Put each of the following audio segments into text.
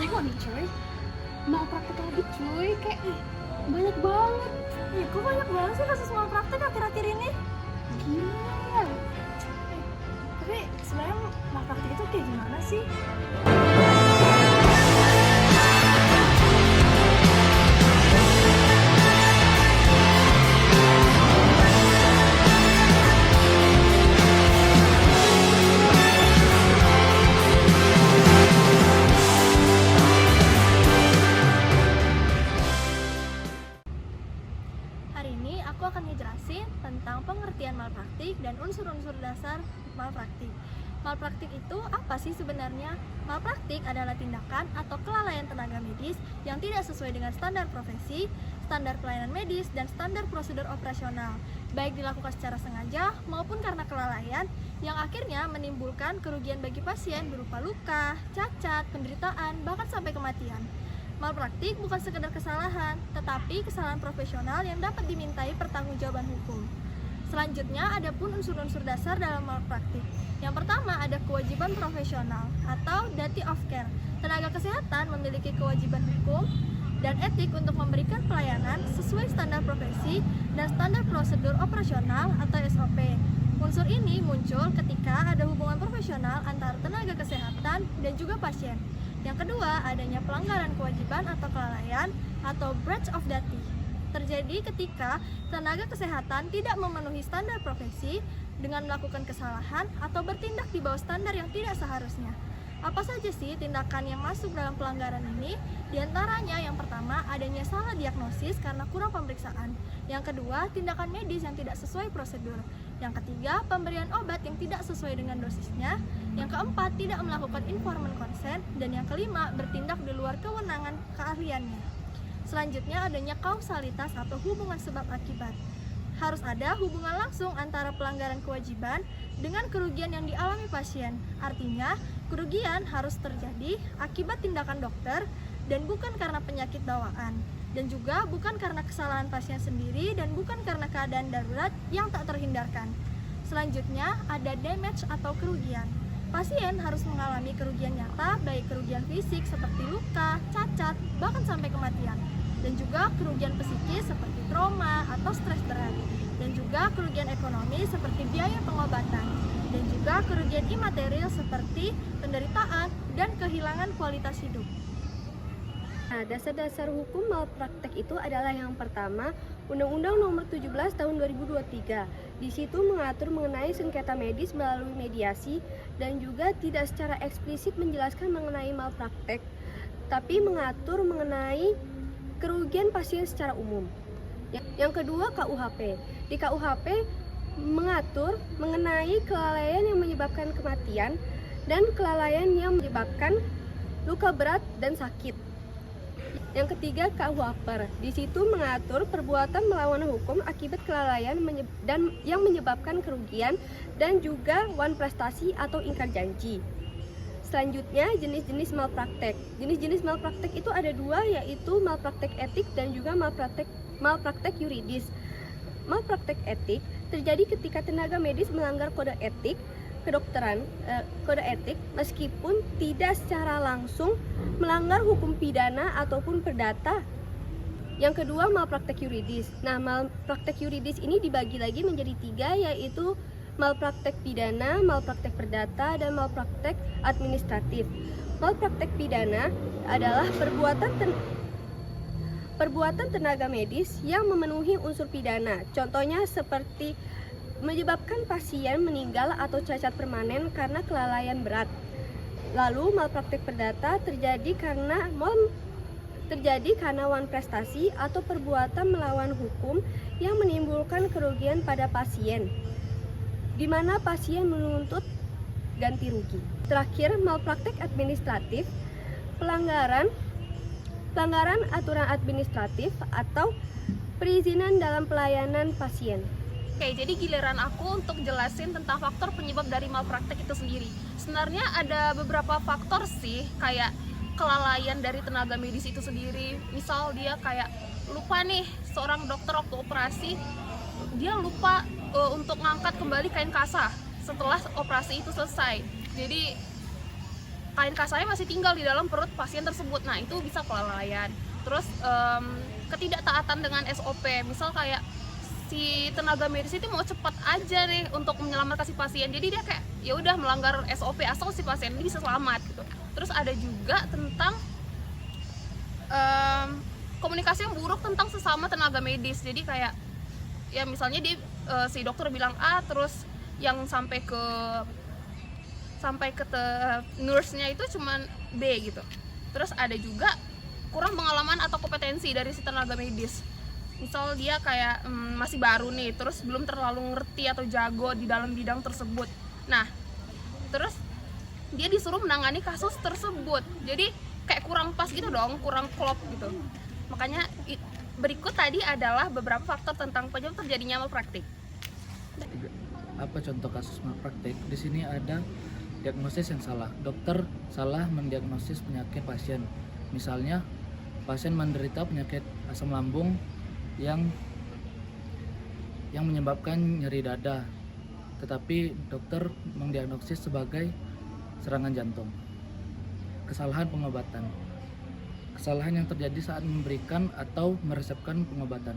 Tengok nih cuy, malpraktek lagi cuy, kayak banyak banget. Ih, kok banyak banget sih kasus malpraktek akhir-akhir ini? Gila. Tapi sebenarnya malpraktek itu kayak gimana sih? Hari ini aku akan ngejelasin tentang pengertian malpraktik dan unsur-unsur dasar malpraktik. Malpraktik itu apa sih sebenarnya? Malpraktik adalah tindakan atau kelalaian tenaga medis yang tidak sesuai dengan standar profesi, standar pelayanan medis, dan standar prosedur operasional, baik dilakukan secara sengaja maupun karena kelalaian yang akhirnya menimbulkan kerugian bagi pasien berupa luka, cacat, penderitaan, bahkan sampai kematian. Malpraktik bukan sekedar kesalahan, tetapi kesalahan profesional yang dapat dimintai pertanggungjawaban hukum. Selanjutnya, ada pun unsur-unsur dasar dalam malpraktik. Yang pertama ada kewajiban profesional atau duty of care. Tenaga kesehatan memiliki kewajiban hukum dan etik untuk memberikan pelayanan sesuai standar profesi dan standar prosedur operasional atau SOP. Unsur ini muncul ketika ada hubungan profesional antara tenaga kesehatan dan juga pasien. Yang kedua, adanya pelanggaran kewajiban atau kelalaian atau breach of duty. Terjadi ketika tenaga kesehatan tidak memenuhi standar profesi dengan melakukan kesalahan atau bertindak di bawah standar yang tidak seharusnya. Apa saja sih tindakan yang masuk dalam pelanggaran ini? Di antaranya yang pertama, adanya salah diagnosis karena kurang pemeriksaan. Yang kedua, tindakan medis yang tidak sesuai prosedur. Yang ketiga, pemberian obat yang tidak sesuai dengan dosisnya. Yang keempat, tidak melakukan informed consent. Dan yang kelima, bertindak di luar kewenangan keahliannya. Selanjutnya, adanya kausalitas atau hubungan sebab akibat. Harus ada hubungan langsung antara pelanggaran kewajiban dengan kerugian yang dialami pasien. Artinya, kerugian harus terjadi akibat tindakan dokter dan bukan karena penyakit bawaan. Dan juga bukan karena kesalahan pasien sendiri dan bukan karena keadaan darurat yang tak terhindarkan. Selanjutnya, ada damage atau kerugian. Pasien harus mengalami kerugian nyata, baik kerugian fisik seperti luka, cacat, bahkan sampai kematian. Dan juga kerugian psikis seperti trauma atau stres berat. Dan juga kerugian ekonomi seperti biaya pengobatan. Dan juga kerugian imaterial seperti penderitaan dan kehilangan kualitas hidup. Nah, dasar-dasar hukum malpraktek itu adalah yang pertama, Undang-Undang Nomor 17 Tahun 2023. Di situ mengatur mengenai sengketa medis melalui mediasi dan juga tidak secara eksplisit menjelaskan mengenai malpraktek, tapi mengatur mengenai kerugian pasien secara umum. Yang kedua, KUHP. Di KUHP mengatur mengenai kelalaian yang menyebabkan kematian dan kelalaian yang menyebabkan luka berat dan sakit. Yang ketiga, KUHPER. Di situ mengatur perbuatan melawan hukum akibat kelalaian dan yang menyebabkan kerugian dan juga wan prestasi atau ingkar janji. Selanjutnya, jenis-jenis malpraktek. Jenis-jenis malpraktek itu ada dua, yaitu malpraktek etik dan juga malpraktek yuridis. Malpraktek etik terjadi ketika tenaga medis melanggar kode etik kedokteran, kode etik meskipun tidak secara langsung melanggar hukum pidana ataupun perdata. Yang kedua, malpraktek yuridis. Nah, malpraktek yuridis ini dibagi lagi menjadi tiga, yaitu malpraktek pidana, malpraktek perdata, dan malpraktek administratif. Malpraktek pidana adalah perbuatan tenaga medis yang memenuhi unsur pidana. Contohnya seperti menyebabkan pasien meninggal atau cacat permanen karena kelalaian berat. Lalu malpraktek perdata terjadi karena wan prestasi atau perbuatan melawan hukum yang menimbulkan kerugian pada pasien, di mana pasien menuntut ganti rugi. Terakhir, malpraktek administratif, pelanggaran aturan administratif atau perizinan dalam pelayanan pasien. Oke, jadi giliran aku untuk jelasin tentang faktor penyebab dari malpraktek itu sendiri. Sebenarnya ada beberapa faktor sih, kayak kelalaian dari tenaga medis itu sendiri. Misal dia kayak lupa nih, seorang dokter waktu operasi, dia lupa untuk ngangkat kembali kain kasa setelah operasi itu selesai. Jadi kain kasarnya masih tinggal di dalam perut pasien tersebut. Nah, itu bisa kelalaian. Terus ketidaktaatan dengan SOP, misal kayak si tenaga medis itu mau cepat aja nih untuk menyelamatkan si pasien, jadi dia kayak ya udah melanggar SOP asal si pasien ini bisa selamat gitu. Terus ada juga tentang komunikasi yang buruk tentang sesama tenaga medis. Jadi kayak ya misalnya si dokter bilang A, terus yang sampai ke nurse-nya itu cuman B gitu. Terus ada juga kurang pengalaman atau kompetensi dari si tenaga medis. Misal dia kayak masih baru nih, terus belum terlalu ngerti atau jago di dalam bidang tersebut. Nah, terus dia disuruh menangani kasus tersebut. Jadi kayak kurang pas gitu dong, kurang klop gitu. Makanya berikut tadi adalah beberapa faktor tentang penyebab terjadinya malpraktik. Apa contoh kasus malpraktik? Di sini ada diagnosis yang salah. Dokter salah mendiagnosis penyakit pasien. Misalnya, pasien menderita penyakit asam lambung yang menyebabkan nyeri dada, tetapi dokter mendiagnosis sebagai serangan jantung. Kesalahan pengobatan. Kesalahan yang terjadi saat memberikan atau meresepkan pengobatan.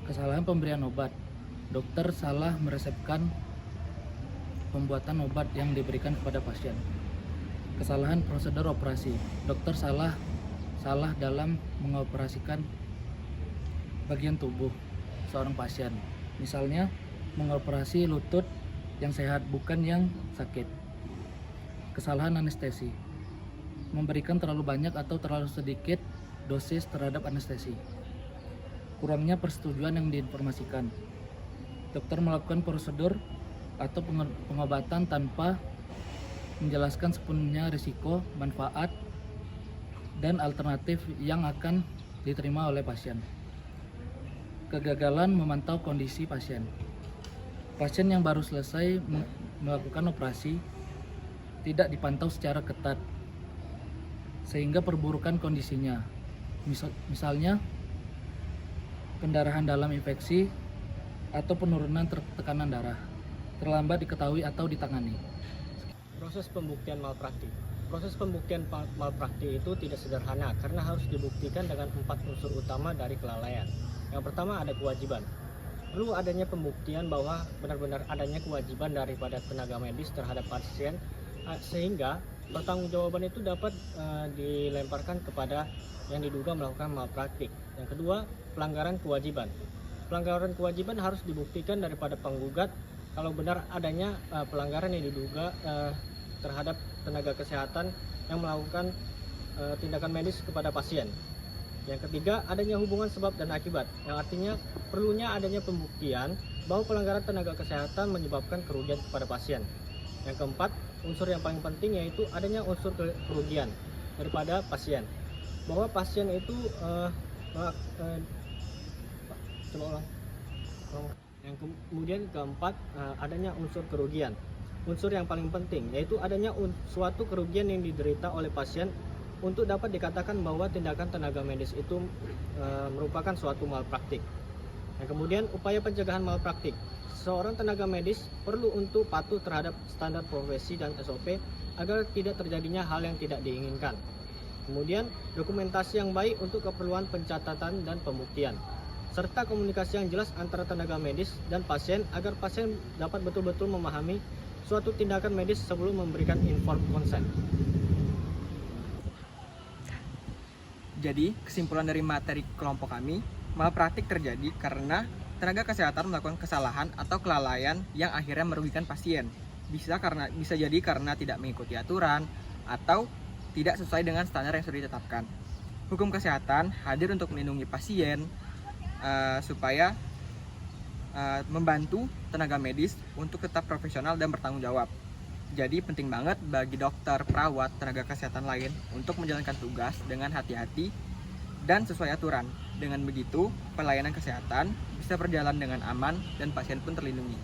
Kesalahan pemberian obat. Dokter salah meresepkan pembuatan obat yang diberikan kepada pasien. Kesalahan prosedur operasi. Dokter salah dalam mengoperasikan bagian tubuh seorang pasien. Misalnya mengoperasi lutut yang sehat bukan yang sakit. Kesalahan anestesi. Memberikan terlalu banyak atau terlalu sedikit dosis terhadap anestesi. Kurangnya persetujuan yang diinformasikan. Dokter melakukan prosedur atau pengobatan tanpa menjelaskan sepenuhnya risiko, manfaat, dan alternatif yang akan diterima oleh pasien. Kegagalan memantau kondisi pasien. Pasien yang baru selesai melakukan operasi tidak dipantau secara ketat, sehingga perburukan kondisinya. Misalnya, pendarahan dalam infeksi atau penurunan tekanan darah, terlambat diketahui atau ditangani. Proses pembuktian malpraktik. Proses pembuktian malpraktik itu tidak sederhana karena harus dibuktikan dengan 4 unsur utama dari kelalaian. Yang pertama ada kewajiban. Perlu adanya pembuktian bahwa benar-benar adanya kewajiban daripada tenaga medis terhadap pasien sehingga pertanggungjawaban itu dapat dilemparkan kepada yang diduga melakukan malpraktik. Yang kedua, pelanggaran kewajiban. Pelanggaran kewajiban harus dibuktikan daripada penggugat kalau benar adanya pelanggaran yang diduga terhadap tenaga kesehatan yang melakukan tindakan medis kepada pasien. Yang ketiga, adanya hubungan sebab dan akibat, yang artinya perlunya adanya pembuktian bahwa pelanggaran tenaga kesehatan menyebabkan kerugian kepada pasien. Yang keempat, unsur yang paling penting yaitu adanya unsur kerugian daripada pasien, bahwa pasien itu yang kemudian keempat, adanya unsur kerugian. Unsur yang paling penting yaitu adanya suatu kerugian yang diderita oleh pasien untuk dapat dikatakan bahwa tindakan tenaga medis itu merupakan suatu malpraktik. Yang kemudian upaya pencegahan malpraktik. Seorang tenaga medis perlu untuk patuh terhadap standar profesi dan SOP agar tidak terjadinya hal yang tidak diinginkan. Kemudian dokumentasi yang baik untuk keperluan pencatatan dan pembuktian, serta komunikasi yang jelas antara tenaga medis dan pasien agar pasien dapat betul-betul memahami suatu tindakan medis sebelum memberikan informed consent. Jadi, kesimpulan dari materi kelompok kami, malpraktik terjadi karena tenaga kesehatan melakukan kesalahan atau kelalaian yang akhirnya merugikan pasien. Bisa jadi karena tidak mengikuti aturan atau tidak sesuai dengan standar yang sudah ditetapkan. Hukum kesehatan hadir untuk melindungi pasien supaya membantu tenaga medis untuk tetap profesional dan bertanggung jawab. Jadi penting banget bagi dokter, perawat, tenaga kesehatan lain untuk menjalankan tugas dengan hati-hati dan sesuai aturan. Dengan begitu, pelayanan kesehatan bisa berjalan dengan aman dan pasien pun terlindungi.